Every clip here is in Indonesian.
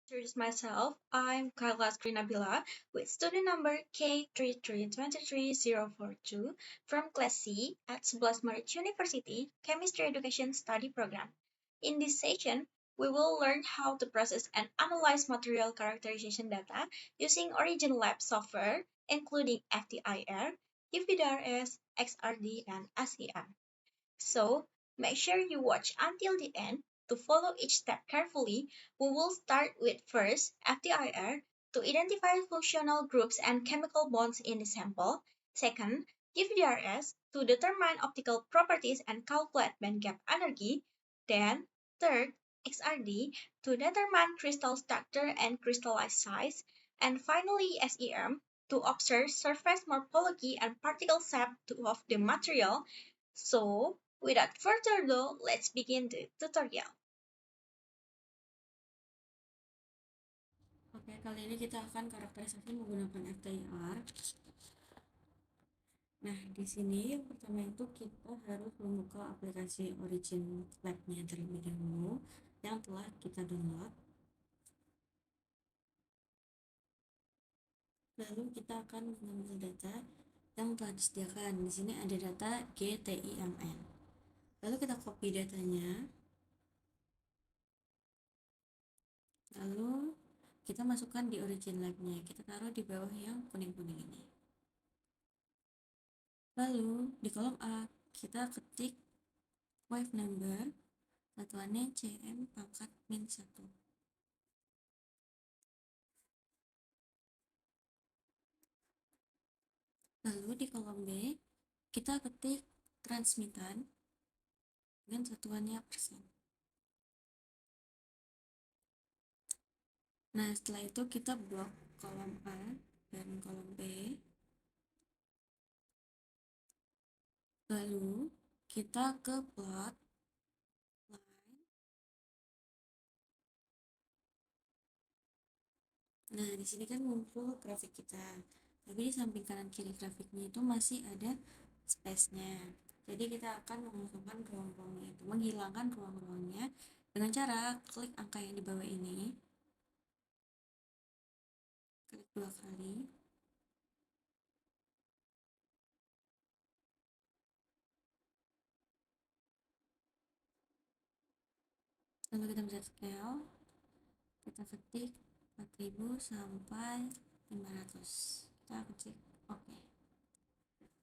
Introduce myself. I'm Kayla Skrinabila with student number K3323042 from Class C at 11 Maret University Chemistry Education Study Program. In this session, we will learn how to process and analyze material characterization data using Origin Lab software, including FTIR, UVDRS, XRD, and SEM. So make sure you watch until the end to follow each step carefully. We will start with first FTIR to identify functional groups and chemical bonds in the sample. Second, UVDRS to determine optical properties and calculate band gap energy. Then, third, XRD to determine crystal structure and crystallized size. And finally, SEM to observe surface morphology and particle shape of the material. So, without further ado, let's begin the tutorial. Oke, kali ini kita akan karakterisasi menggunakan FTIR. Nah, di sini yang pertama itu kita harus membuka aplikasi Origin Lab-nya terlebih dahulu yang telah kita download. Lalu kita akan mengambil data yang telah disediakan. Di sini ada data GTIMN. Lalu kita copy datanya. Lalu kita masukkan di Origin Lab-nya. Kita taruh di bawah yang kuning-kuning ini. Lalu di kolom A kita ketik wave number, satuannya cm pangkat min 1. Lalu di kolom B kita ketik transmitan dengan satuannya persen. Nah, setelah itu kita blok kolom A dan kolom B. Lalu kita ke plot line. Nah, di sini kan muncul grafik kita. Tapi di samping kanan kiri grafiknya itu masih ada space-nya. Jadi kita akan mengosongkan ruang-ruangnya itu, menghilangkan ruang-ruangnya dengan cara klik angka yang di bawah ini. Klik 2 kali. Lalu kita bisa scale. Kita ketik 4000 sampai 500. Kita ketik oke.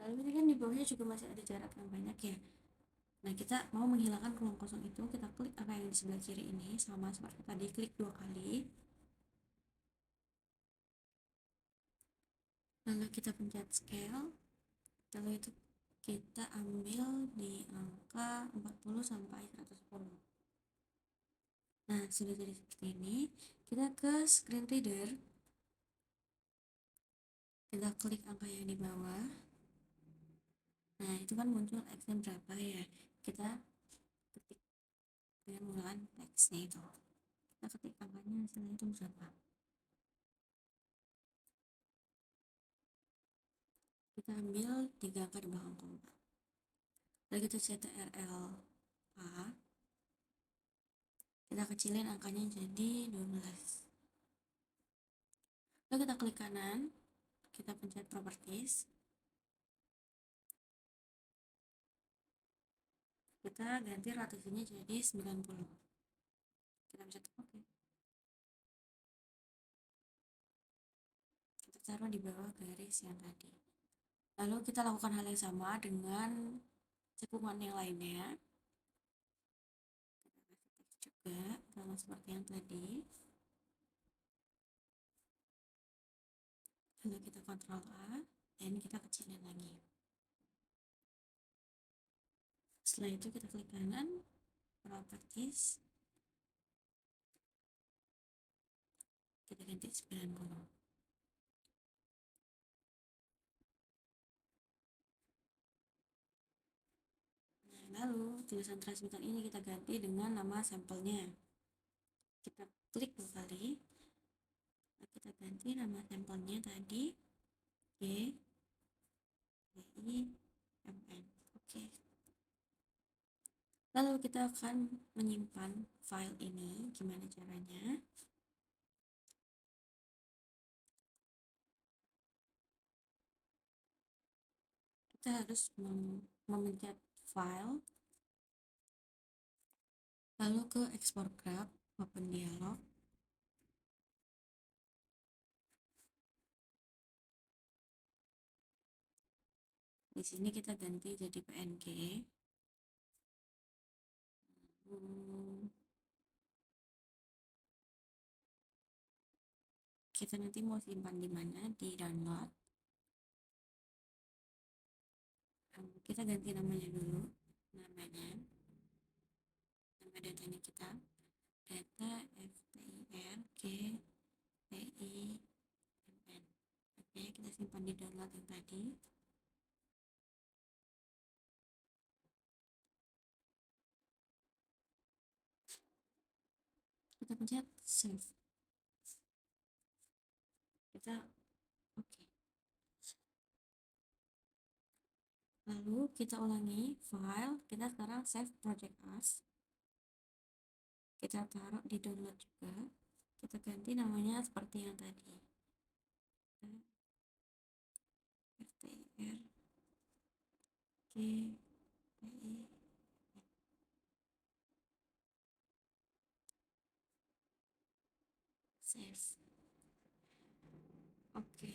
Lalu ini kan di bawahnya juga masih ada jarak yang banyak ya. Nah, kita mau menghilangkan ruang kosong itu, kita klik angka yang di sebelah kiri ini, sama seperti tadi, klik 2 kali. Lalu kita pencet scale. Lalu itu kita ambil di angka 40 sampai 110. Nah, sudah jadi seperti ini. Kita ke screen reader. Kita klik angka yang di bawah. Nah, itu kan muncul X-nya berapa ya. Kita ketik dengan menggunakan teksnya itu. Kita ketik angkanya hasilnya itu berapa. Kita ambil 3 angka di belakang koma. Lalu kita CTRL A. Kita kecilin angkanya jadi 12. Lalu kita klik kanan. Kita pencet properties. Kita ganti rotasinya jadi 90. Kita pencet oke. Kita taruh di bawah garis yang tadi. Lalu kita lakukan hal yang sama dengan cekungan yang lainnya. Kita kasih teks juga sama seperti yang tadi. Lalu kita Ctrl A dan kita kecilin lagi. Setelah itu kita klik kanan, properties, kita ganti 90. Nah, lalu tulisan transmitter ini kita ganti dengan nama sampelnya. Kita klik 2 kali. Nah, kita ganti nama sampelnya tadi G I M N. Oke. Lalu kita akan menyimpan file ini. Gimana caranya? kita harus memencet file, lalu ke export graph, open dialog. Di sini kita ganti jadi PNG. Kita nanti mau simpan di mana, di download. Kita ganti namanya dulu, nama datanya kita data FTIR GPIMN. Oke, kita simpan di download yang tadi. Kita pencet save. Kita oke. Lalu kita ulangi file, kita sekarang save project as. Kita taruh di download juga. Kita ganti namanya seperti yang tadi. FTIR GPI. Save. Oke,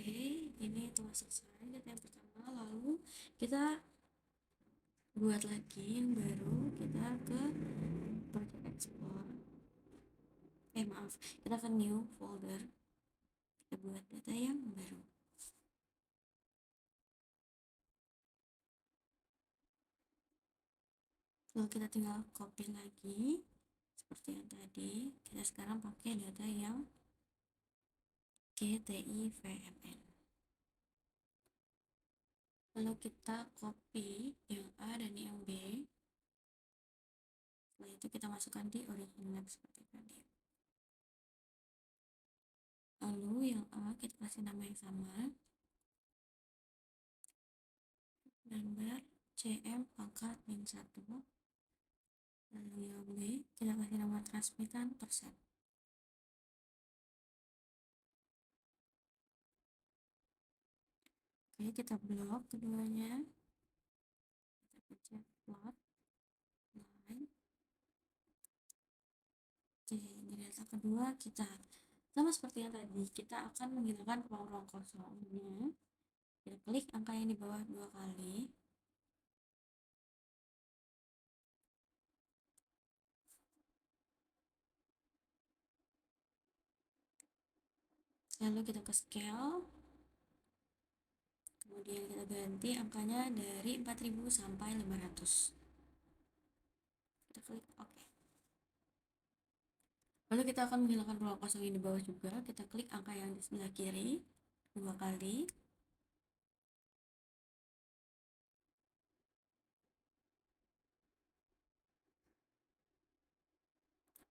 ini telah selesai data yang pertama. Lalu kita buat lagi yang baru. Kita ke project export. Kita ke new folder. Kita buat data yang baru. Lalu kita tinggal copy lagi seperti yang tadi. Kita sekarang pakai data yang GTIVMN. Lalu kita copy yang A dan yang B. Setelah itu kita masukkan di origin lab seperti tadi. Lalu yang A kita kasih nama yang sama, number CM pangkat min 1. Lalu yang B kita kasih nama transmitan persen. Oke, kita blok keduanya. Kita pencet plot line. Oke, di data kedua kita sama seperti yang tadi, kita akan menghilangkan ruang kosongnya. Kita klik angka yang di bawah 2 kali. Lalu kita ke scale. Kemudian kita ganti angkanya dari 4000 sampai 500. Kita klik OK. Lalu kita akan menghilangkan ruang kosong yang di bawah juga. Kita klik angka yang di sebelah kiri 2 kali.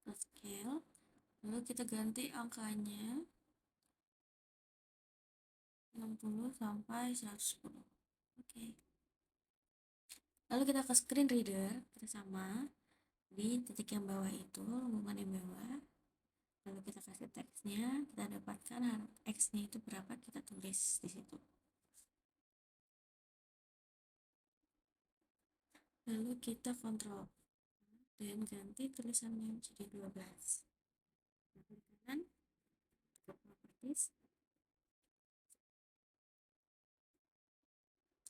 Ke scale. Lalu kita ganti angkanya 60 sampai 110. Oke. Lalu kita ke screen reader, kita sama di titik yang bawah itu, lengkungan yang bawah. Lalu kita kasih teksnya, kita dapatkan X-nya itu berapa, kita tulis di situ. Lalu kita kontrol dan ganti tulisannya jadi 12. Klik kanan, ke properties.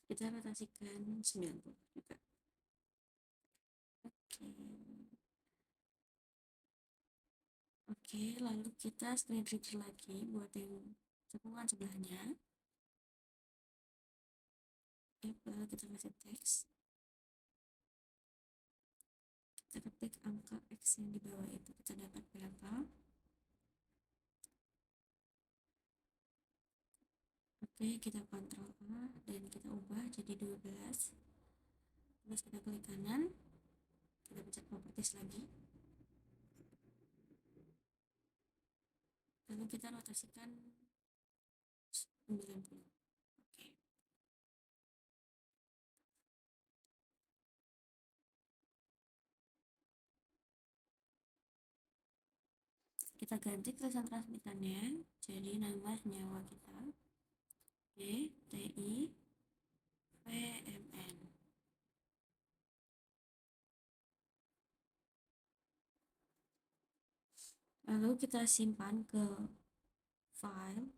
Kita rotasikan 90 juga. Oke, lalu kita screen reader lagi buat yang cekungan sebelahnya. Lalu kita kasih teks. Kita ketik angka X yang di bawah itu, kita dapat berapa. Oke, kita kontrol A dan kita ubah jadi 12. Terus kita klik kanan, kita pencet properties lagi. Lalu kita rotasikan 90. Oke. Kita ganti tulisan transmitannya jadi nama senyawa kita GTIVMN. lalu kita simpan ke file,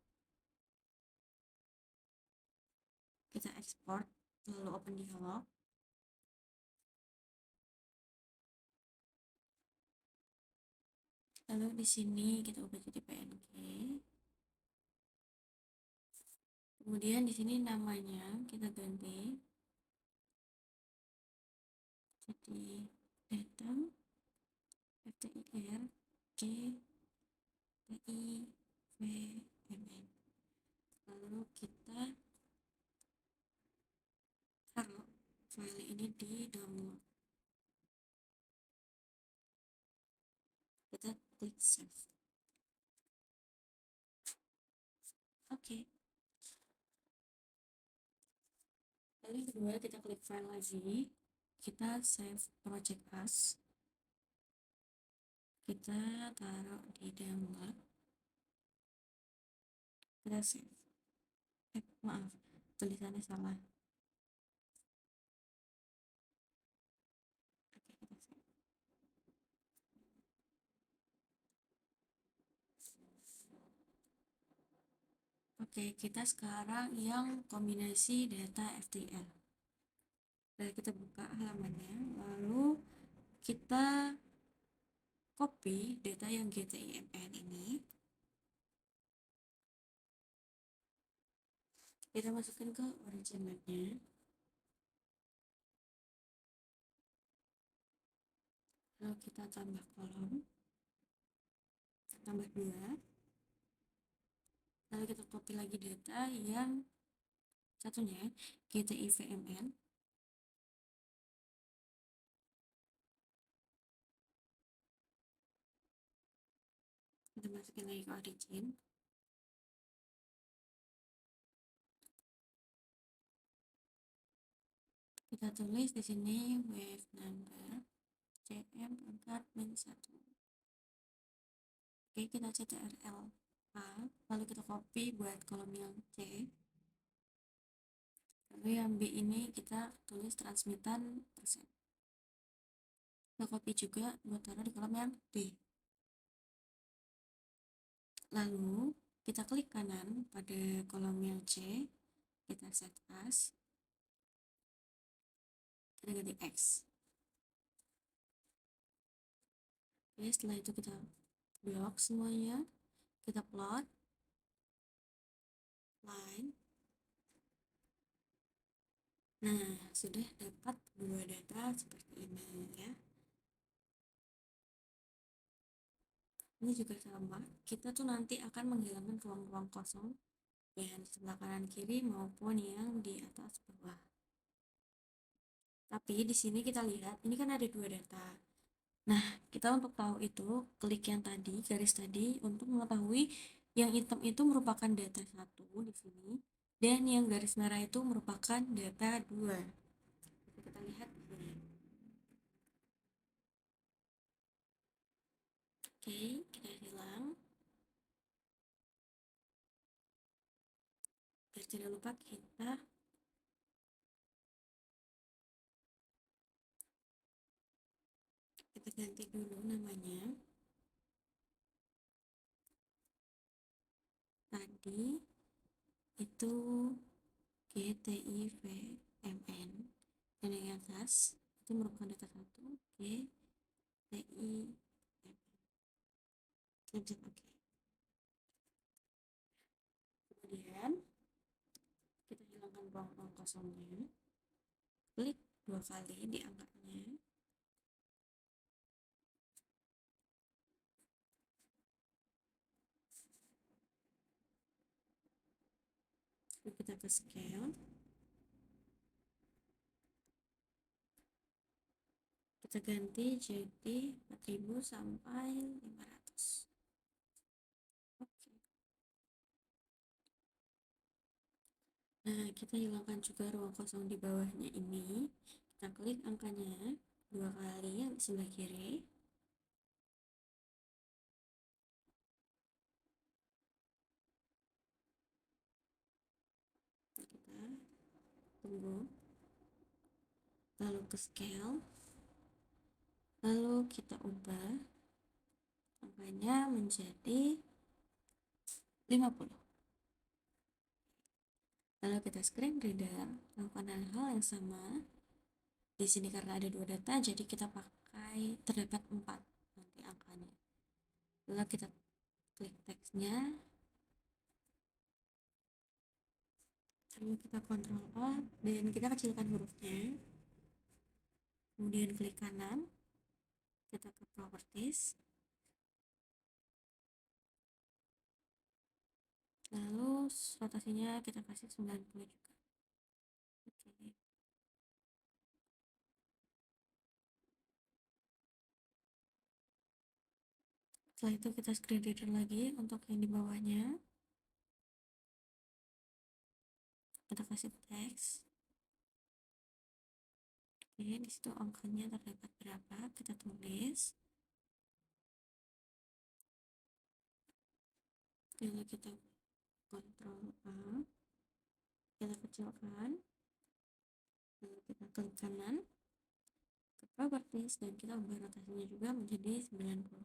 kita ekspor, lalu open dialog. Lalu di sini kita ubah jadi PNG. Kemudian di sini namanya kita ganti jadi data FTIR G TIVMN. Lalu kita taruh file ini di download. Kita klik save. Oke. Lalu yang kedua kita klik file lagi. Kita save project as. Kita taruh di download. Kita save. Maaf, tulisannya salah. Oke, kita save. Oke, kita sekarang yang kombinasi data FTL. Lalu kita buka halamannya, lalu kita copy data yang GTIMN ini. Kita masukkan ke origin mapnya. Lalu kita tambah kolom, tambah 2. Lalu kita copy lagi data yang satunya GTIVMN. Kita masukin lagi ke origin. Kita tulis di sini wave number CM pangkat -1. Oke, kita CTRL A, lalu kita copy buat kolom yang C. Lalu yang B ini kita tulis transmitan persen. Kita copy juga buat taruh di kolom yang D. Lalu kita klik kanan pada kolom yang C, kita set as, kita ganti X. Oke, setelah itu kita blok semuanya, kita plot line. Nah, sudah dapat dua data seperti ini ya. Ini juga sama, kita tuh nanti akan menghilangkan ruang-ruang kosong yang di sebelah kanan kiri maupun yang di atas bawah. Tapi di sini kita lihat, ini kan ada dua data. Nah, kita untuk tahu itu, klik yang tadi, garis tadi, untuk mengetahui yang hitam itu merupakan data 1 di sini, dan yang garis merah itu merupakan data 2. Kita lihat di sini. Oke, kita hilang. Dan jangan lupa kita ganti dulu namanya. Tadi itu GTIVMN, dan yang atas itu merupakan data 1 GTIMN. Oke. Kemudian kita hilangkan ruang-ruang kosongnya, klik 2 kali di angkanya, lalu kita ke scale, kita ganti jadi 4000 sampai 500. Oke. Nah, kita hilangkan juga ruang kosong di bawahnya ini. Kita klik angkanya 2 kali yang di sebelah kiri. Kita tunggu. Lalu ke scale. Lalu kita ubah angkanya menjadi 50. Lalu kita screen reader, lakukan hal yang sama. Di sini karena ada 2 data, jadi kita pakai terdapat 4 nanti angkanya. Lalu kita klik teksnya, lalu kita Ctrl A dan kita kecilkan hurufnya. Kemudian klik kanan, kita ke properties, lalu rotasinya kita kasih 90 juga. Oke. Setelah itu kita screen reader lagi untuk yang di bawahnya, kita kasih teks. Oke, di situ angkanya terdapat berapa, kita tulis. Lalu kita Ctrl A, kita kecilkan, lalu kita klik kanan ke properties dan kita ubah rotasinya juga menjadi 90.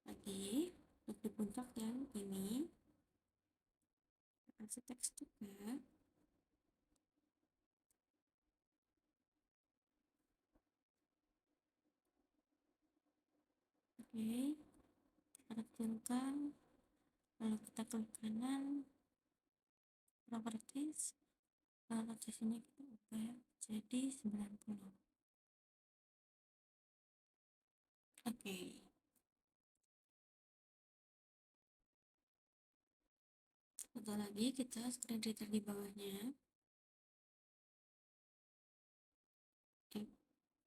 Lagi untuk di puncak yang ini kita kasih teks juga. Oke, kita kecilkan, lalu kita klik kanan properties, lalu rotasinya kita ubah jadi 90. Oke, satu lagi kita screen reader di bawahnya. Oke,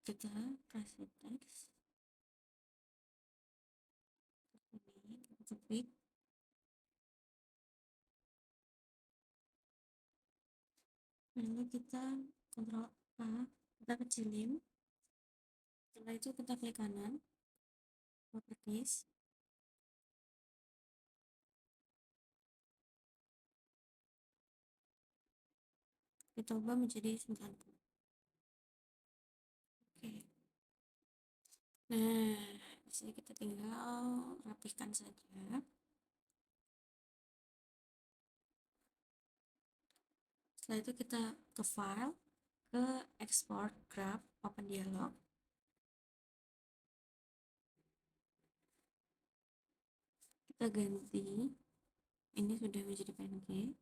kita kasih teks ini, kita klik, lalu kita Ctrl A, kita kecilin. Setelah itu kita klik kanan properties, kita ubah menjadi 90. Oke, nah di sini kita tinggal rapihkan saja. Setelah itu kita ke file, ke export graph, open dialog. Kita ganti, ini sudah menjadi PNG,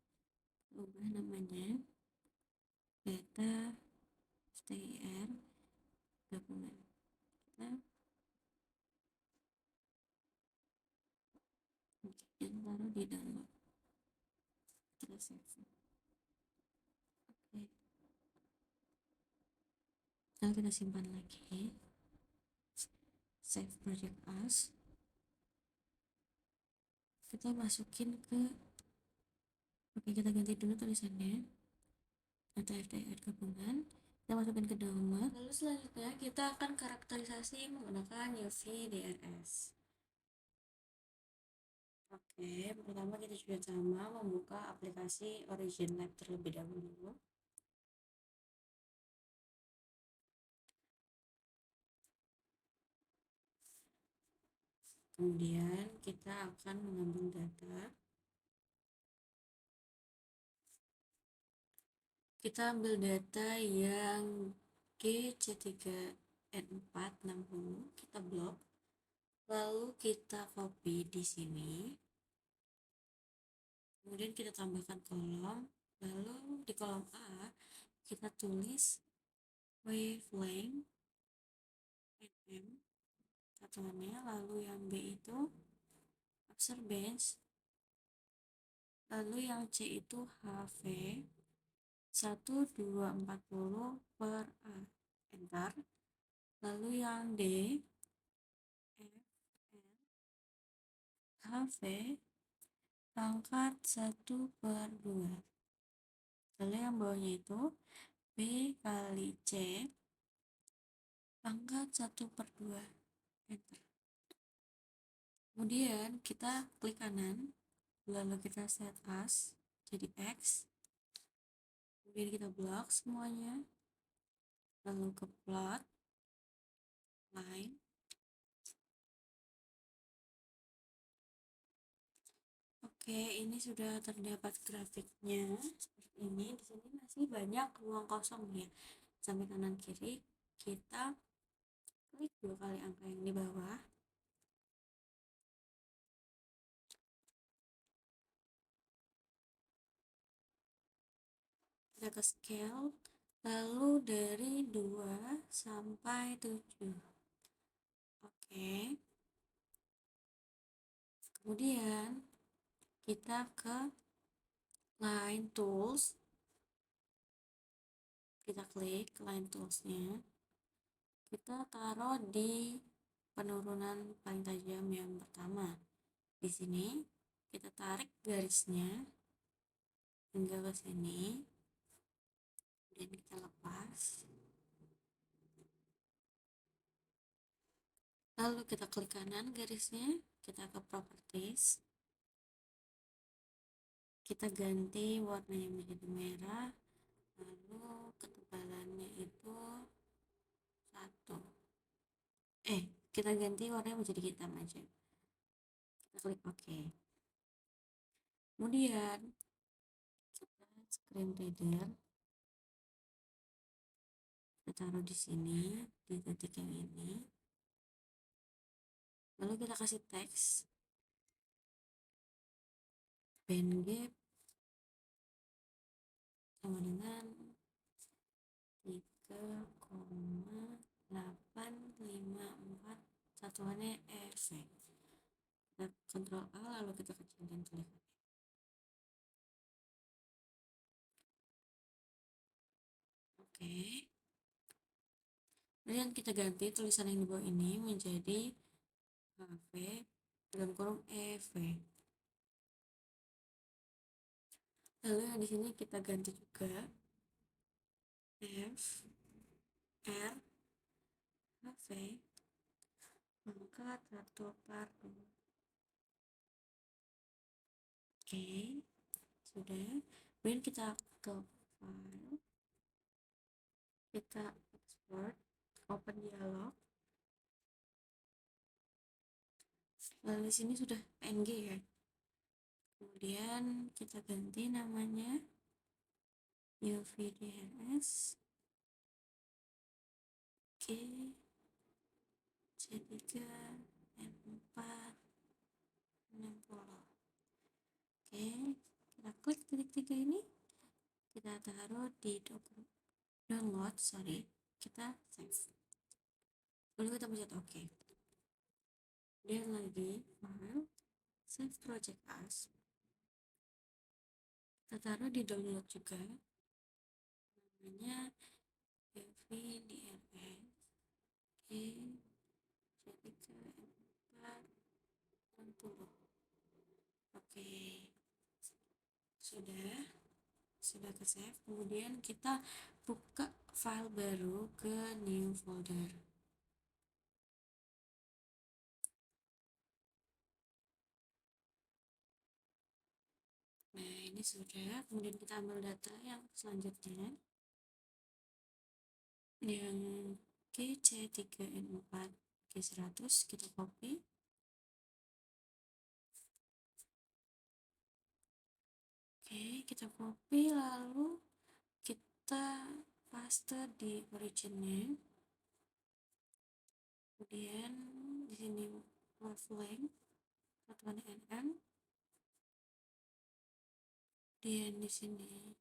ubah namanya data STIR gabungan. Kita taruh di download, kita save. Oke, lalu kita simpan lagi, save project as. Kita masukin ke, oke, kita ganti dulu tulisannya, data FTR gabungan, kita masukin ke download. Lalu selanjutnya kita akan karakterisasi menggunakan UV DRS. Oke, pertama kita juga sama membuka aplikasi Origin Lab terlebih dahulu. Kemudian kita akan mengambil data. Kita ambil data yang GC3N460, kita blok. Lalu kita copy di sini. Kemudian kita tambahkan kolom. Lalu di kolom A kita tulis wavelength nm satuannya, lalu yang B itu absorbance, lalu yang C itu HV 1240 per A, enter. Lalu yang D FN HV pangkat 1/2. Lalu yang bawahnya itu B kali C pangkat 1/2, enter. Kemudian kita klik kanan, lalu kita set as. jadi X, kemudian kita blok semuanya, lalu ke plot line. Oke, ini sudah terdapat grafiknya seperti ini. Di sini masih banyak ruang kosong ya. Sampai kanan kiri kita klik 2 kali angka yang di bawah. Kita ke scale, lalu dari 2 sampai 7. Oke. Kemudian kita ke line tools. Kita klik line toolsnya. Kita taruh di penurunan paling tajam yang pertama. Di sini kita tarik garisnya hingga ke sini, dan kita lepas. Lalu kita klik kanan garisnya, kita ke properties, kita ganti warnanya menjadi merah, lalu ketebalannya itu 1. Kita ganti warnanya menjadi hitam aja. Kita klik OK. Kemudian kita screen reader, kita taruh di sini di titik yang ini. Lalu kita kasih teks band gap sama dengan 3,854, satuannya EV. Kita Ctrl A lalu kita kecilkan tulisannya. Oke. Kemudian kita ganti tulisan yang di bawah ini menjadi HV dalam kurung EV. Lalu yang di sini kita ganti juga F R HV pangkat 1/2. Oke, sudah. Kemudian kita ke file, kita export, open dialog. Lalu di sini sudah PNG ya. Kemudian kita ganti namanya UVDRS G C3 M4 60. Oke, kita klik titik 3 ini, kita taruh di download, kita save. Lalu kita pencet OK. Dan lagi file, save project as, kita taruh di download juga, namanya UVDRS G C3 M4 60. Oke, sudah ke save. Kemudian kita buka file baru ke new folder. Nah, ini sudah. Kemudian kita ambil data yang selanjutnya, yang GC3N4 G100, kita copy. Oke, kita copy lalu kita paste di originnya. Kemudian di sini wavelength satuan nm. Kemudian di sini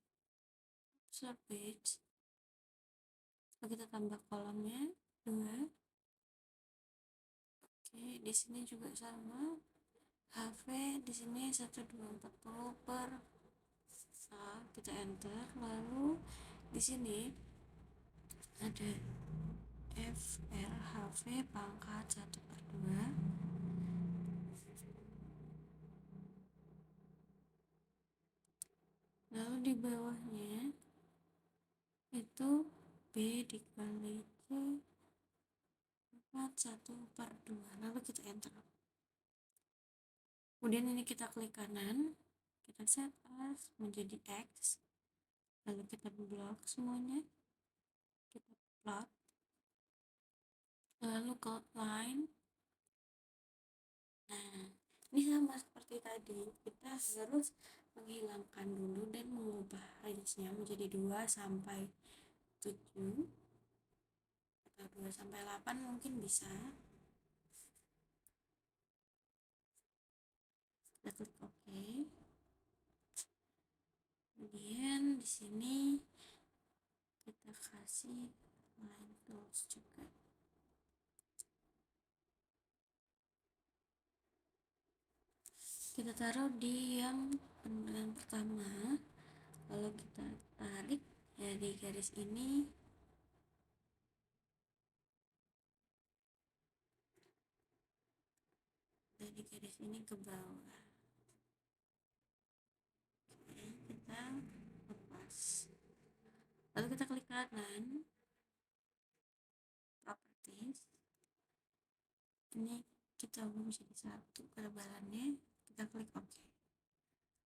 page. Lalu kita tambah kolomnya 2. Oke, di sini juga sama. HV di sini 1240 per A, kita enter. Lalu di sini ada FRHV pangkat 1/2. Lalu di bawahnya itu B dikali C 1/2. Lalu kita enter. Kemudian ini kita klik kanan, kita set as menjadi X, lalu kita blok semuanya, kita plot, lalu ke line. Nah, ini sama seperti tadi, kita harus menghilangkan dulu dan mengubah range-nya menjadi 2 sampai 7 atau 2 sampai 8 mungkin bisa. Kita klik OK. Kemudian di sini kita kasih line tools juga. Kita taruh di yang penerangan pertama, lalu kita tarik dari garis ini ke bawah. Oke, kita lepas, lalu kita klik kanan, properties, ini kita ubah menjadi 1 ketebalannya, kita klik OK.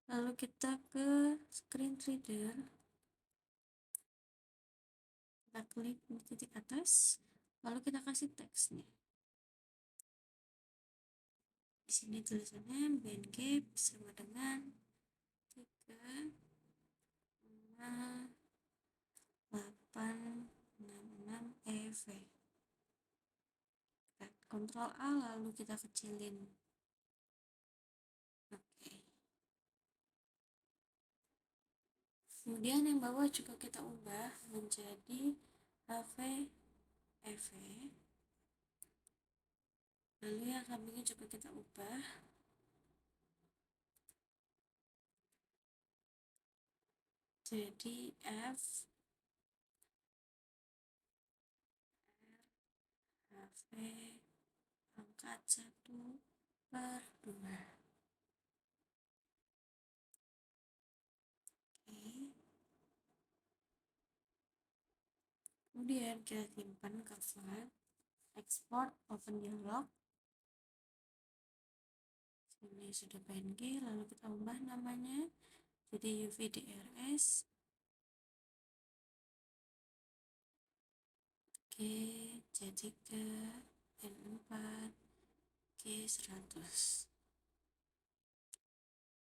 Lalu kita ke screen reader, kita klik di titik atas, lalu kita kasih teksnya. Di sini tulisannya band gap sama dengan 3, 5, 8, 66 EV. Ctrl A lalu kita kecilin. Oke. Kemudian yang bawah juga kita ubah menjadi HV EV. Lalu yang sampingnya juga kita ubah jadi F HV pangkat 1/2. Oke. Kemudian kita simpan ke file, export, open dialog. Ini sudah PNG, lalu kita ubah namanya jadi UVDRS. Oke, jadi ke N4 G100.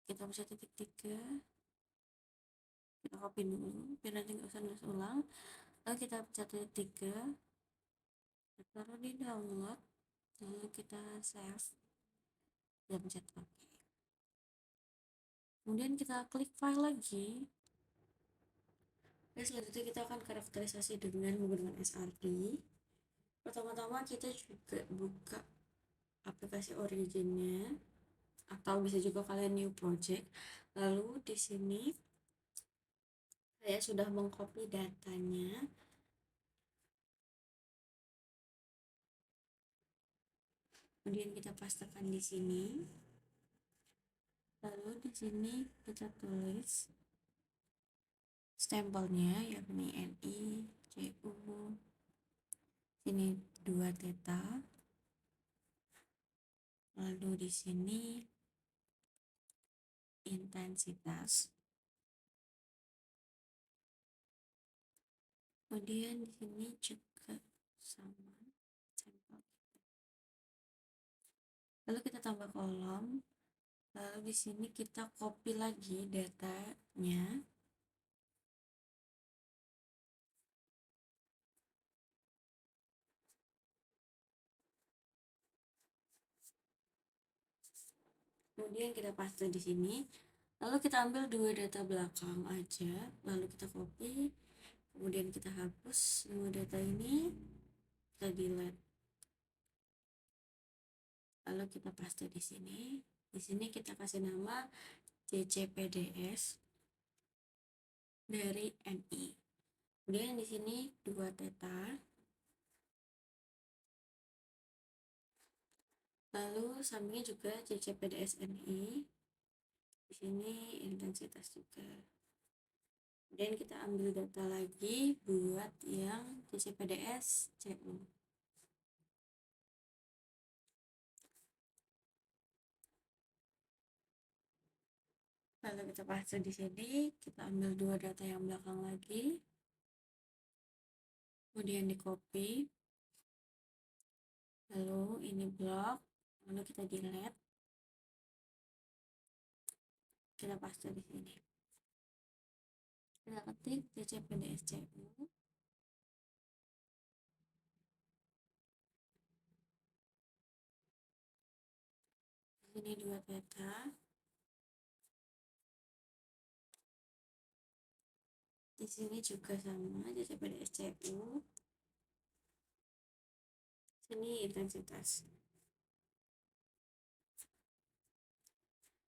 Kita bisa titik 3, kita copy dulu biar nanti nggak usah nulis ulang. Lalu kita pencet titik 3, kita taruh di download, lalu kita save, kita pencet OK. Kemudian kita klik file lagi. Selanjutnya kita akan karakterisasi dengan menggunakan SRT. Pertama-tama kita juga buka aplikasi originnya, atau bisa juga kalian new project. Lalu di sini saya sudah mengcopy datanya. Kemudian kita pastekan di sini. Lalu di sini kita tulis stempelnya yakni NI, CU. Sini 2 theta. Lalu di sini intensitas. Kemudian di sini juga sama sampel kita. Lalu kita tambah kolom. Lalu di sini kita copy lagi datanya. Kemudian kita paste di sini. Lalu kita ambil 2 data belakang aja, lalu kita copy. Kemudian kita hapus semua data ini, kita delete. Lalu kita paste di sini. Di sini kita kasih nama CCPDS dari NI. Kemudian di sini 2 theta. Lalu sampingnya juga CCPDS NI. Di sini intensitas juga. Kemudian kita ambil data lagi buat yang CCPDS CU. lalu kita paste di sini, kita ambil dua data yang belakang lagi, kemudian di copy, lalu ini blok, lalu kita delete, kita paste di sini. Kita ketik dcpdscu, di sini dua data, di sini juga sama dcpdscu, sini intensitas.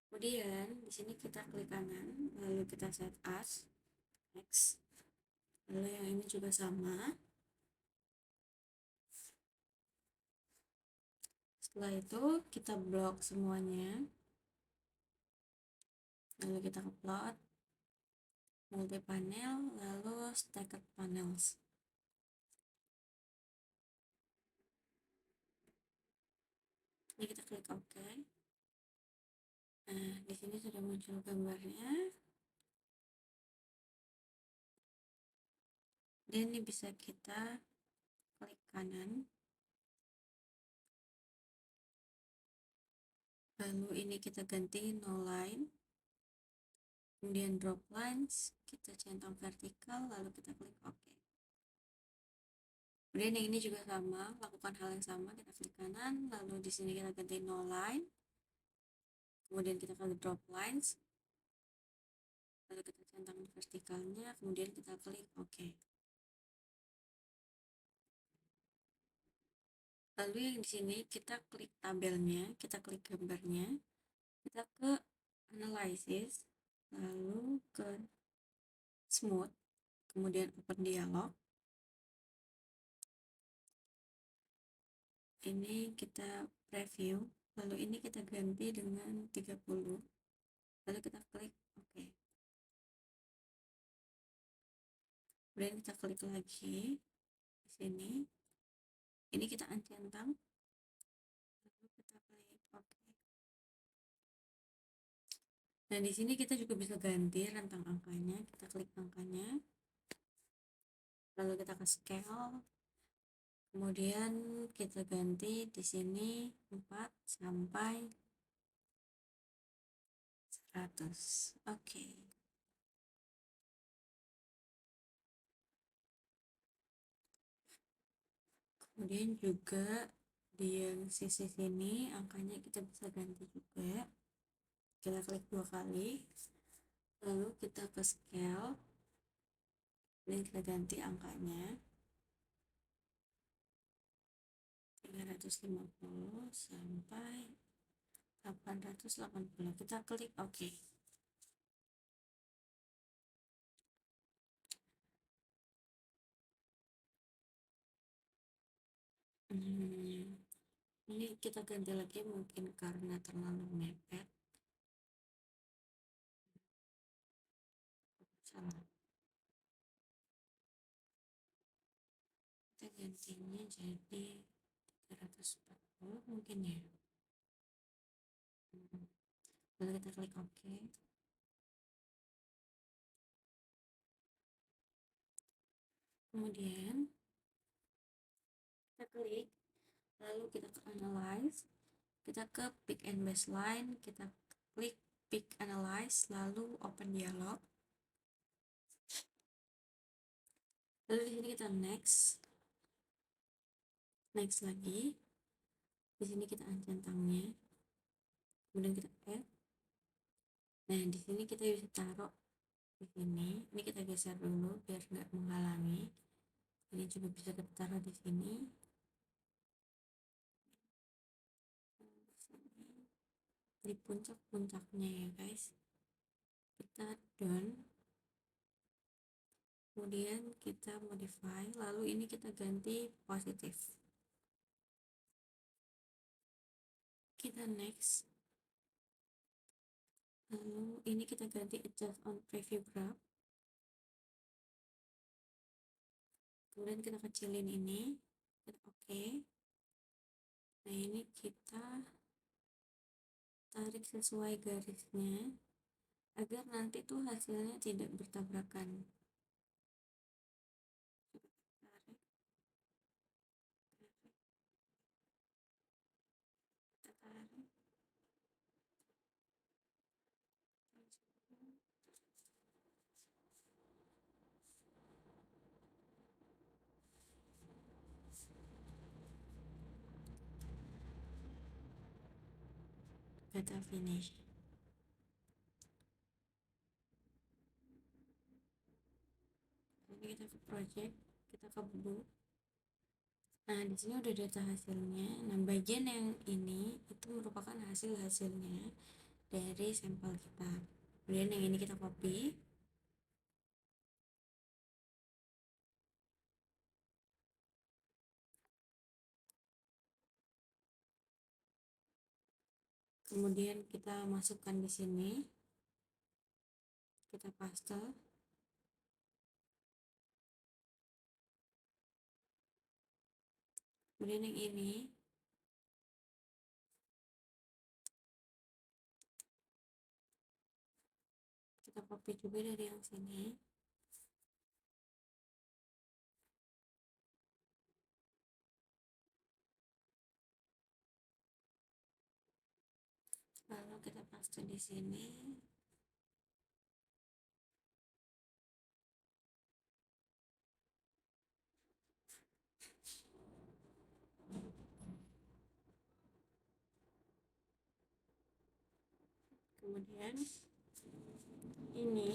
Kemudian di sini kita klik kanan, lalu kita set as X, lalu yang ini juga sama. Setelah itu kita blok semuanya, lalu kita upload multi panel, lalu stacked panels. Ini kita klik OK. Nah, di sini sudah muncul gambarnya. Dan ini bisa kita klik kanan. Lalu ini kita ganti no line. Kemudian drop lines, kita centang vertikal, lalu kita klik OK. Kemudian yang ini juga sama, lakukan hal yang sama, kita klik kanan, lalu di sini kita ganti no line. Kemudian kita klik drop lines, lalu kita centang vertikalnya, kemudian kita klik OK. Lalu yang di sini kita klik tabelnya, kita klik gambarnya, kita ke analysis, lalu ke smooth, kemudian open dialog. Ini kita preview, lalu ini kita ganti dengan 30, lalu kita klik OK. Kemudian kita klik lagi di sini, ini kita uncentang, lalu kita klik OK. Dan di sini kita juga bisa ganti rentang angkanya, kita klik angkanya, lalu kita ke scale, kemudian kita ganti di sini 4 sampai 100. Oke. Kemudian juga di yang sisi sini angkanya kita bisa ganti juga. Kita klik 2 kali, lalu kita ke scale, dan kita ganti angkanya 350 sampai 880. Kita klik OK. Ini kita ganti lagi, mungkin karena terlalu mepet. Salah. Kita gantinya jadi 340 mungkin ya. Lalu kita klik OK. Kemudian kita klik, lalu kita ke analyze, kita ke pick and baseline, kita klik pick analyze, lalu open dialog. Lalu di sini kita next lagi. Di sini kita uncentangnya, kemudian kita add. Nah, di sini kita bisa taruh di sini. Ini kita geser dulu biar nggak menghalangi. Ini juga bisa kita taruh di sini. Di puncak-puncaknya ya guys. Kita done. Kemudian kita modify, lalu ini kita ganti positif. Kita next. Lalu ini kita ganti adjust on preview graph. Kemudian kita kecilin ini, kita OK. Nah, ini kita tarik sesuai garisnya. agar nanti tuh hasilnya tidak bertabrakan. Tarik, tarik, kita finish. Ini kita ke project, kita ke book. Nah, di sini udah data hasilnya. Nah, bagian yang ini itu merupakan hasilnya dari sampel kita. Kemudian yang ini kita copy. Kemudian kita masukkan di sini. Kita paste. Kemudian yang ini kita copy juga dari yang sini. Lalu kita paste di sini. Kemudian ini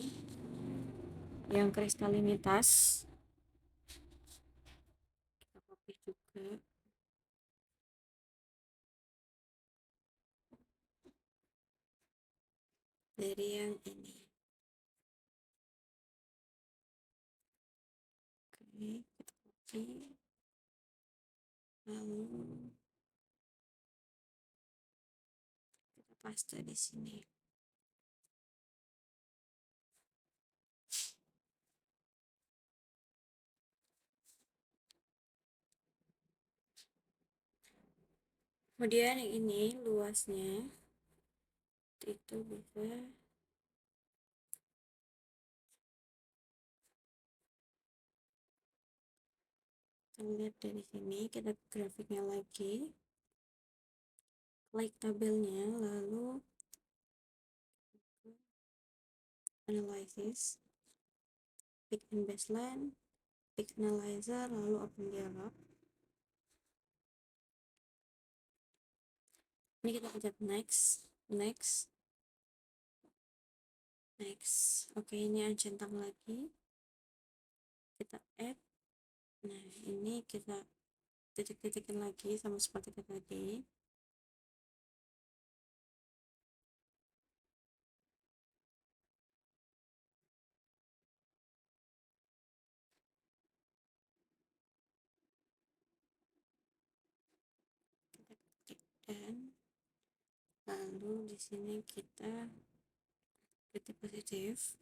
yang kristalinitas kita copy juga dari yang ini. Oke, kita copy. Lalu kita paste di sini. Kemudian yang ini luasnya itu bisa kita lihat dari sini. Kita grafiknya lagi, klik tabelnya, lalu analysis, pick and baseline, pick analyzer, lalu open dialog. Ini kita pencet next, next, next. Oke, ini centang lagi, kita add. Nah, ini kita titik-titikin lagi sama seperti tadi. Kita ketik dan lalu di sini kita ketik positif,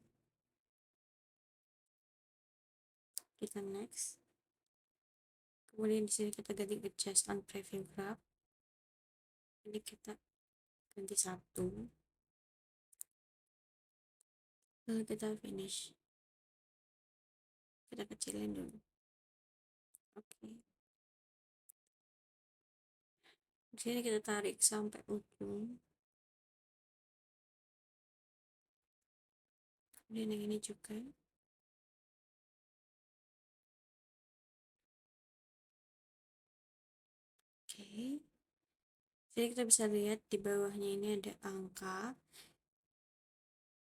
kita next. Kemudian di sini kita ganti adjust on preview graph. Ini kita ganti 1. Lalu kita finish. Kita kecilin dulu. Oke. Di sini kita tarik sampai ujung. Kemudian yang ini juga. Oke. Jadi kita bisa lihat di bawahnya ini ada angka,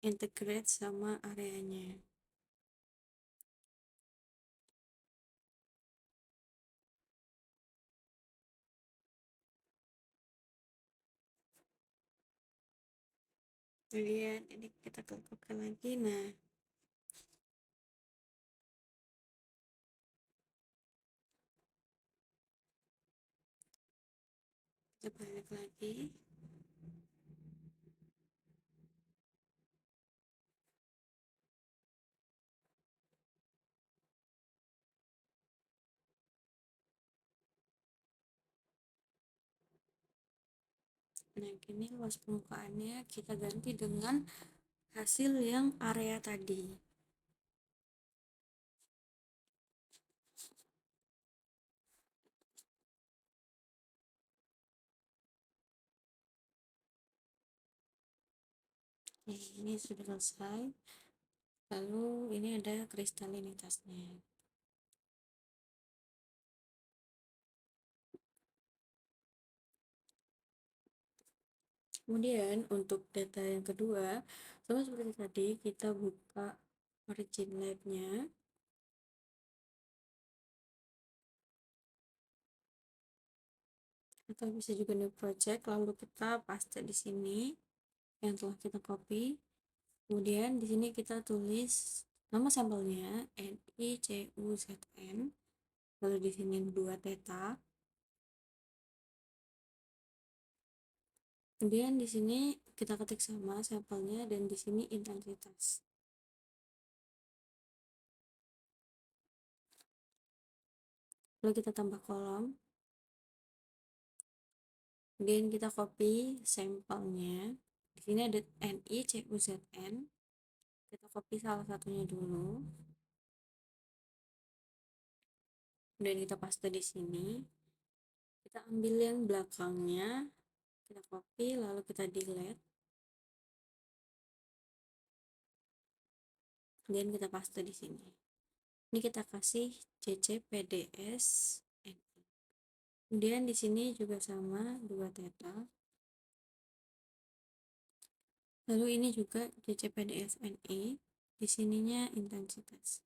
integrate sama areanya. Kemudian ini kita klik lagi. Nah, kita balik lagi. Nah, ini luas permukaannya kita ganti dengan hasil yang area tadi. Oke, ini sudah selesai. Lalu ini ada kristalinitasnya. Kemudian untuk data yang kedua, sama seperti tadi, kita buka Origin Lab-nya. Atau bisa juga new project, lalu kita paste di sini yang telah kita copy. Kemudian di sini kita tulis nama sampelnya NiCuZn. Lalu di sini 2 theta. Kemudian di sini kita ketik sama sampelnya dan di sini intensitas. Lalu kita tambah kolom. Kemudian kita copy sampelnya. Di sini ada NiCuZn. Kita copy salah satunya dulu. Kemudian kita paste di sini. Kita ambil yang belakangnya, kita copy lalu kita delete. Kemudian kita paste di sini. Ini kita kasih CCPDS. Kemudian di sini juga sama 2 theta. Lalu ini juga CCPDS-NE. Di sininya intensitas.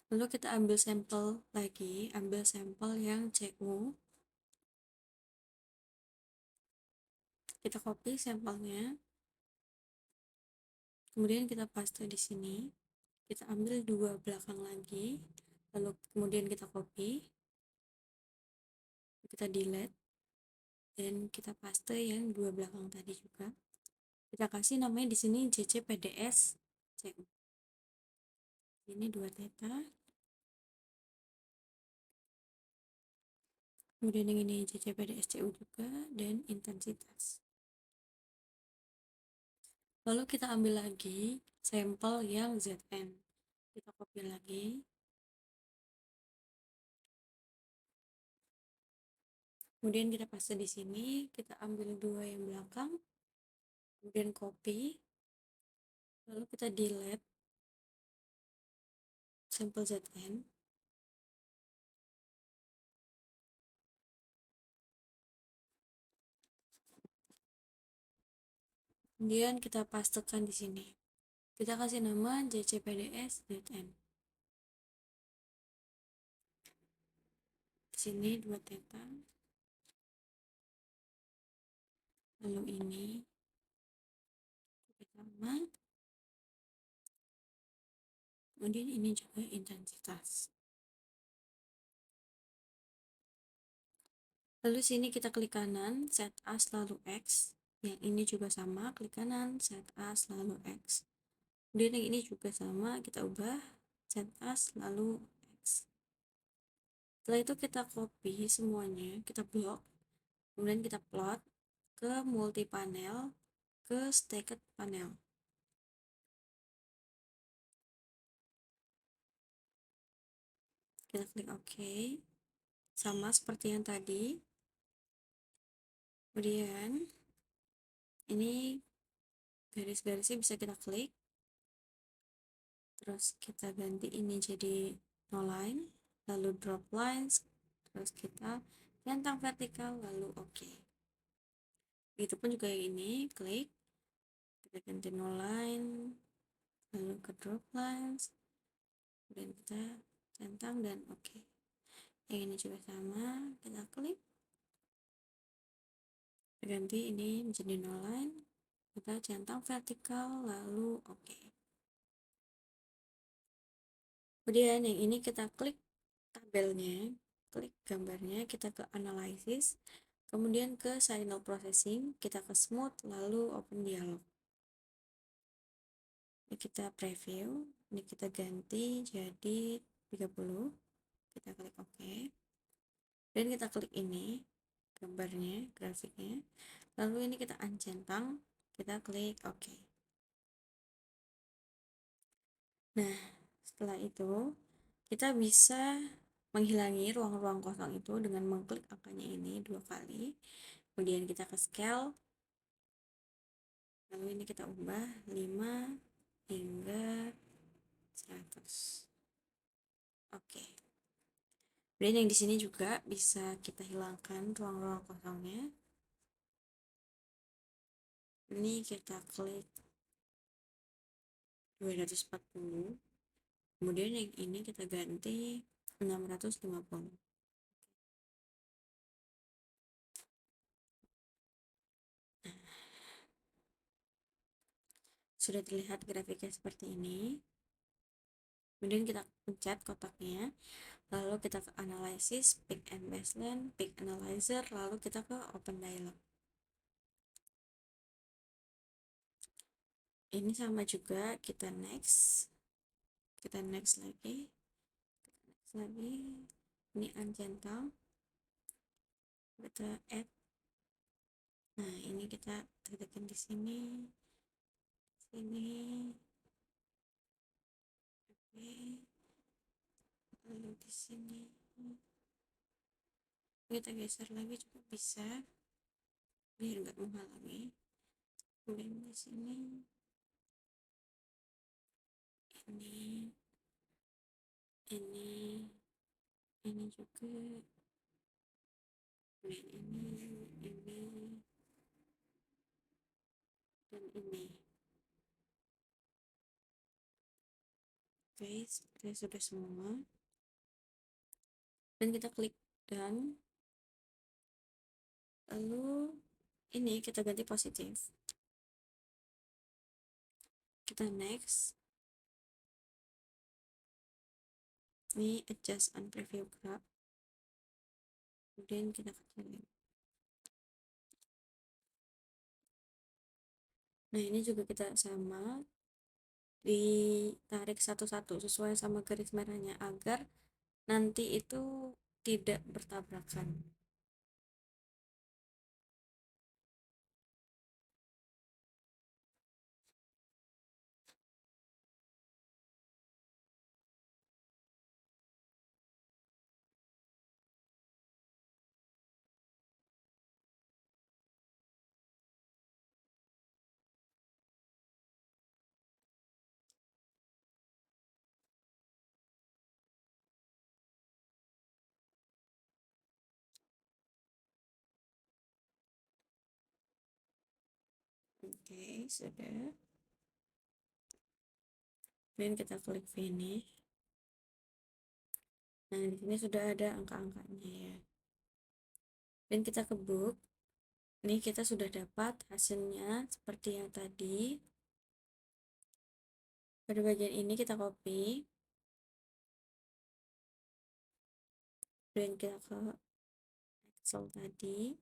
Lalu kita ambil sampel lagi, ambil sampel yang CU. Kita copy sampelnya. Kemudian kita paste di sini. Kita ambil 2 belakang lagi. Lalu kemudian kita copy. Kita delete. Dan kita paste yang 2 belakang tadi juga. Kita kasih namanya di sini CCPDS CU. Ini 2 theta. Kemudian yang ini CCPDS CU juga dan intensitas. Lalu kita ambil lagi sampel yang Zn. Kita copy lagi. Kemudian kita paste di sini, kita ambil 2 yang belakang. Kemudian copy. Lalu kita delete sampel Zn. Kemudian kita pastekan di sini. Kita kasih nama CCPDS Zn. Di sini 2 theta. Lalu ini sama. Kemudian ini juga intensitas. Lalu sini kita klik kanan, set A selalu X. Yang ini juga sama, klik kanan, set A selalu X. Kemudian yang ini juga sama, kita ubah, set A selalu X. Setelah itu kita copy semuanya, kita blok. Kemudian kita plot ke multi panel, ke stacked panel. Kita klik OK. Sama seperti yang tadi. Kemudian ini garis-garisnya bisa kita klik. Terus kita ganti ini jadi no line, lalu drop lines, terus kita centang vertikal, lalu OK. Begitupun juga yang ini, klik, kita ganti no line, lalu ke drop lines, kemudian kita centang dan OK. Yang ini juga sama, kita klik, kita ganti ini menjadi no line, kita centang vertikal, lalu OK. Kemudian yang ini kita klik tabelnya, klik gambarnya, kita ke analysis, kemudian ke signal processing, kita ke smooth, lalu open dialog. Ini kita preview, ini kita ganti jadi 30, kita klik OK, dan kita klik ini, gambarnya, grafiknya. Lalu ini kita uncentang, kita klik OK. Nah, setelah itu kita bisa menghilangi ruang-ruang kosong itu dengan mengklik angkanya ini 2 kali. Kemudian kita ke scale. Lalu ini kita ubah 5 hingga 100. Oke. Kemudian yang di sini juga bisa kita hilangkan ruang-ruang kosongnya. Ini kita klik 240. Kemudian yang ini kita ganti 650. Sudah terlihat grafiknya seperti ini. Kemudian kita pencet kotaknya, lalu kita ke analysis, pick and baseline, pick analyzer, lalu kita ke open dialog. Ini sama juga, kita next lagi, ini uncentang, kita add. Nah, ini kita tekan di sini, oke. Lalu di sini kita geser lagi juga bisa, biar nggak menghalangi. Kemudian di sini ini juga, kemudian ini dan ini. Oke, sudah semua. Dan kita klik done. Lalu ini kita ganti positif. Kita next. Ini adjust and preview graph. Kemudian kita kecilin. Nah, ini juga kita sama, ditarik satu-satu sesuai sama garis merahnya agar nanti itu tidak bertabrakan. Oke, sudah. Kemudian kita klik finish. Nah, di sini sudah ada angka-angkanya ya. Dan kita ke book. Ini kita sudah dapat hasilnya seperti yang tadi. Pada bagian ini kita copy. Dan kita ke Excel tadi.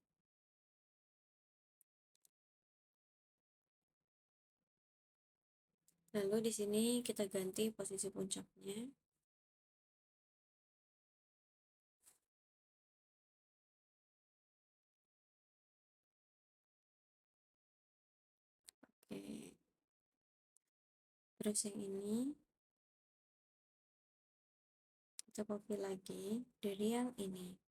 Lalu di sini kita ganti posisi puncaknya. Oke. Terus yang ini kita copy lagi dari yang ini.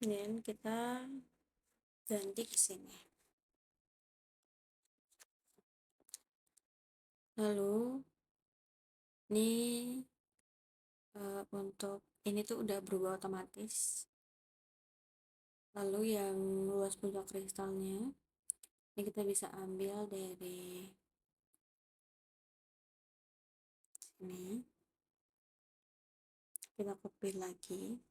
Dan kita ganti ke sini. Lalu ini untuk ini tuh udah berubah otomatis. Lalu yang luas puncak kristalnya ini kita bisa ambil dari sini, kita copy lagi.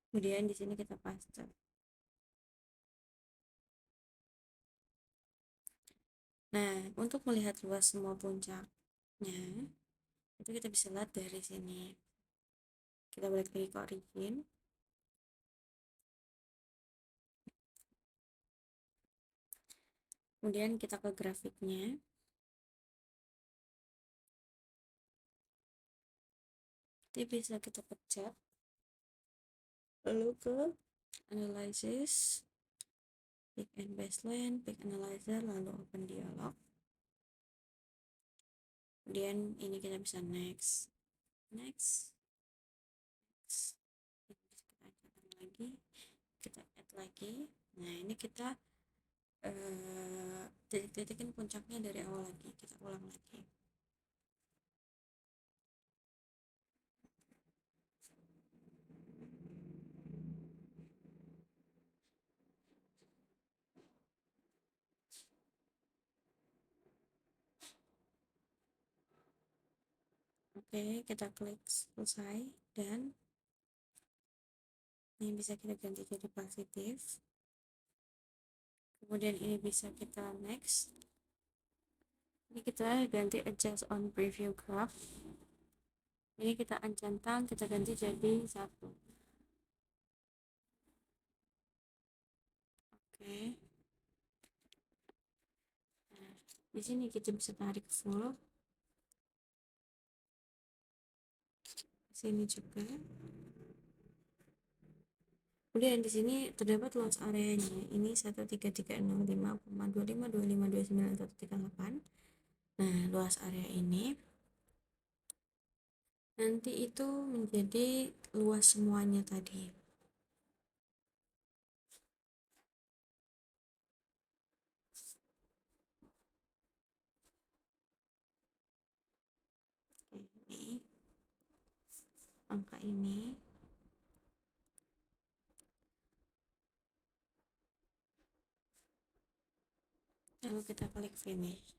Kemudian di sini kita paste. Nah, untuk melihat luas semua puncaknya, itu kita bisa lihat dari sini. Kita balik lagi ke origin. Kemudian kita ke grafiknya. Nanti bisa kita pencet. Lalu ke analysis, pick and baseline, pick analyzer, lalu open dialog. Kemudian ini kita bisa next, next, next. Kita add lagi, kita add lagi. Nah, ini kita titik-titikin puncaknya dari awal lagi, kita ulang lagi. Oke, kita klik selesai dan ini bisa kita ganti jadi positif. Kemudian ini bisa kita next. Ini kita ganti adjust on preview graph. Ini kita centang, kita ganti jadi 1. Oke. Nah, di sini kita bisa tarik full. Sini juga. Kemudian di sini terdapat luas areanya. Ini 1305,252529,138. Nah, luas area ini nanti itu menjadi luas semuanya tadi. Ini angka ini. Lalu kita klik finish.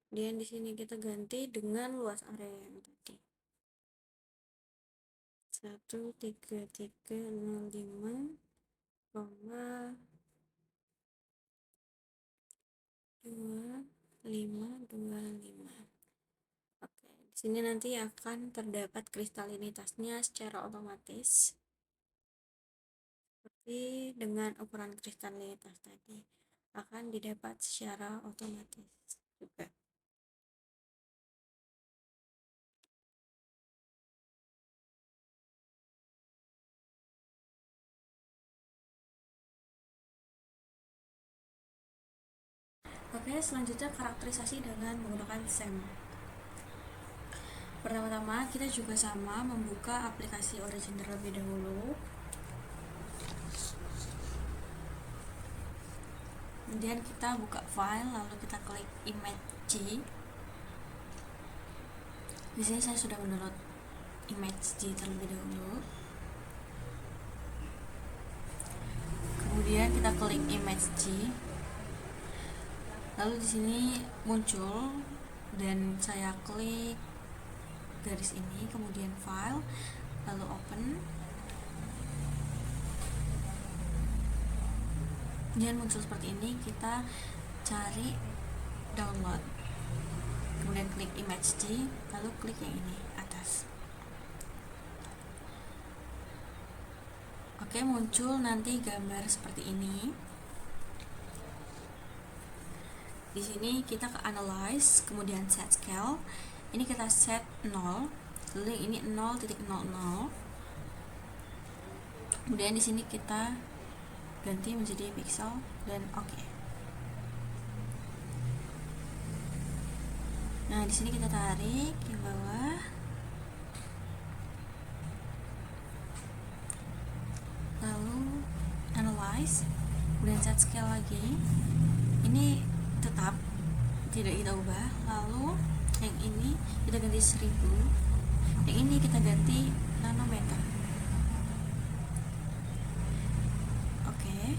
Kemudian di sini kita ganti dengan luas area yang tadi. 1305,2525. Oke, di sini nanti akan terdapat kristalinitasnya secara otomatis seperti dengan ukuran kristalinitas tadi akan didapat secara otomatis juga. Oke, selanjutnya karakterisasi dengan menggunakan SEM. Pertama-tama kita juga sama membuka aplikasi Origin terlebih dahulu. Kemudian kita buka file, lalu kita klik image. Di sini saya sudah mendownload image terlebih dahulu. Kemudian kita klik image. Lalu di sini muncul dan saya klik garis ini, kemudian file, lalu open. Kemudian muncul seperti ini, kita cari download, kemudian klik image, lalu klik yang ini atas. Oke, muncul nanti gambar seperti ini. Di sini kita ke analyze, kemudian set scale. Ini kita set 0, lalu ini 0.00. Kemudian di sini kita ganti menjadi pixel dan oke. Nah, di sini kita tarik ke bawah. Lalu analyze, kemudian set scale lagi. Ini tetap tidak kita ubah. Lalu yang ini kita ganti 1000, yang ini kita ganti nanometer. Oke.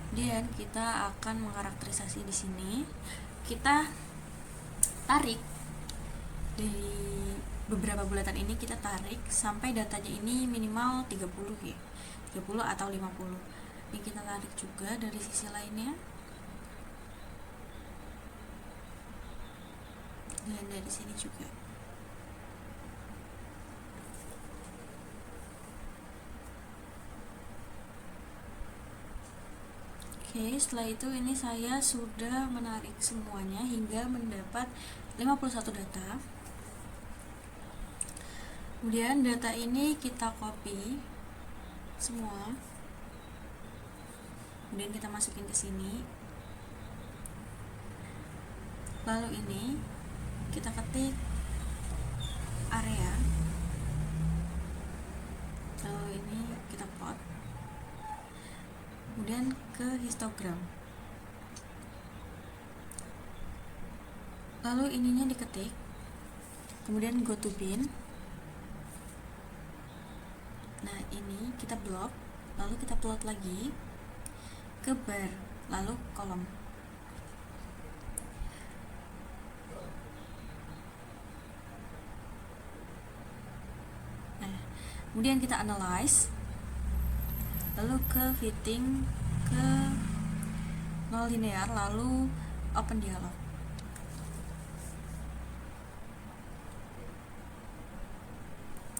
Kemudian kita akan mengkarakterisasi di sini. Kita tarik dari beberapa bulatan ini, kita tarik sampai datanya ini minimal 30 ya. 30 atau 50. Ini kita tarik juga dari sisi lainnya. Dan dari sini juga. Oke, setelah itu ini saya sudah menarik semuanya hingga mendapat 51 data. Kemudian data ini kita copy semua. Kemudian kita masukin ke sini. Lalu ini kita ketik area. Lalu ini kita plot. Kemudian ke histogram. Lalu ininya diketik. Kemudian go to bin. Nah, ini kita blok. Lalu kita plot lagi ke bar, lalu kolom. Nah, kemudian kita analyze, lalu ke fitting, ke non linear, lalu open dialog.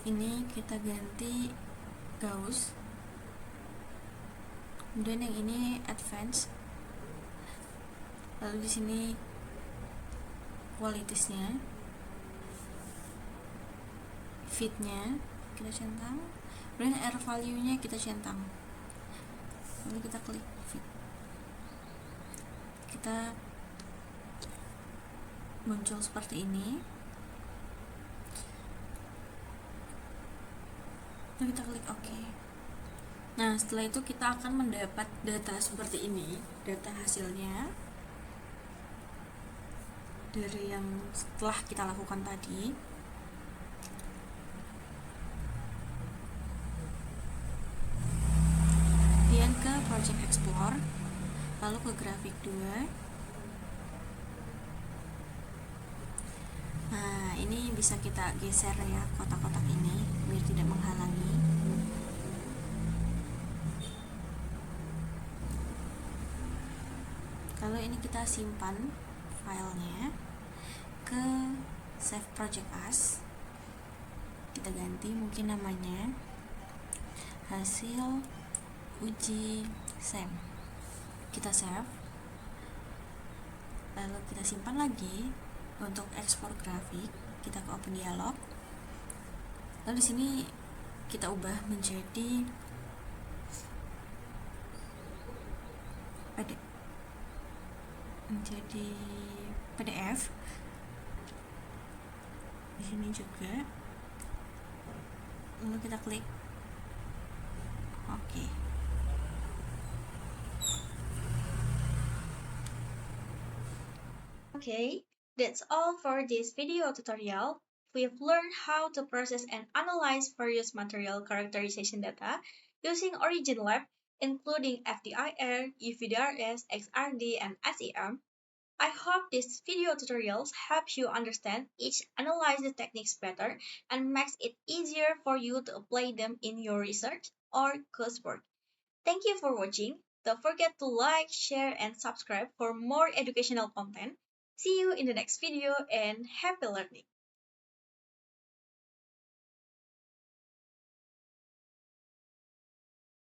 Ini kita ganti Gauss. Kemudian yang ini advance. Lalu di sini qualitiesnya, fitnya kita centang, kemudian R value-nya kita centang. Lalu kita klik fit. Kita muncul seperti ini. Lalu kita klik OK. Nah, setelah itu kita akan mendapat data seperti ini, data hasilnya dari yang setelah kita lakukan tadi. Kemudian ke Project Explore, lalu ke grafik 2. Nah, ini bisa kita geser ya, kotak-kotak ini biar tidak menghalangi. Kalau ini kita simpan filenya ke Save Project As. Kita ganti mungkin namanya hasil uji SEM. Kita save. Lalu kita simpan lagi. Untuk ekspor grafik, kita ke open dialog. Lalu di sini kita ubah menjadi PDF. Di sini juga. Lalu kita klik OK. Okay, that's all for this video tutorial. We've learned how to process and analyze various material characterization data using Origin Lab, including FTIR, UVDRS, XRD, and SEM. I hope these video tutorials help you understand each analysis techniques better and makes it easier for you to apply them in your research or coursework. Thank you for watching. Don't forget to like, share, and subscribe for more educational content. See you in the next video and happy learning!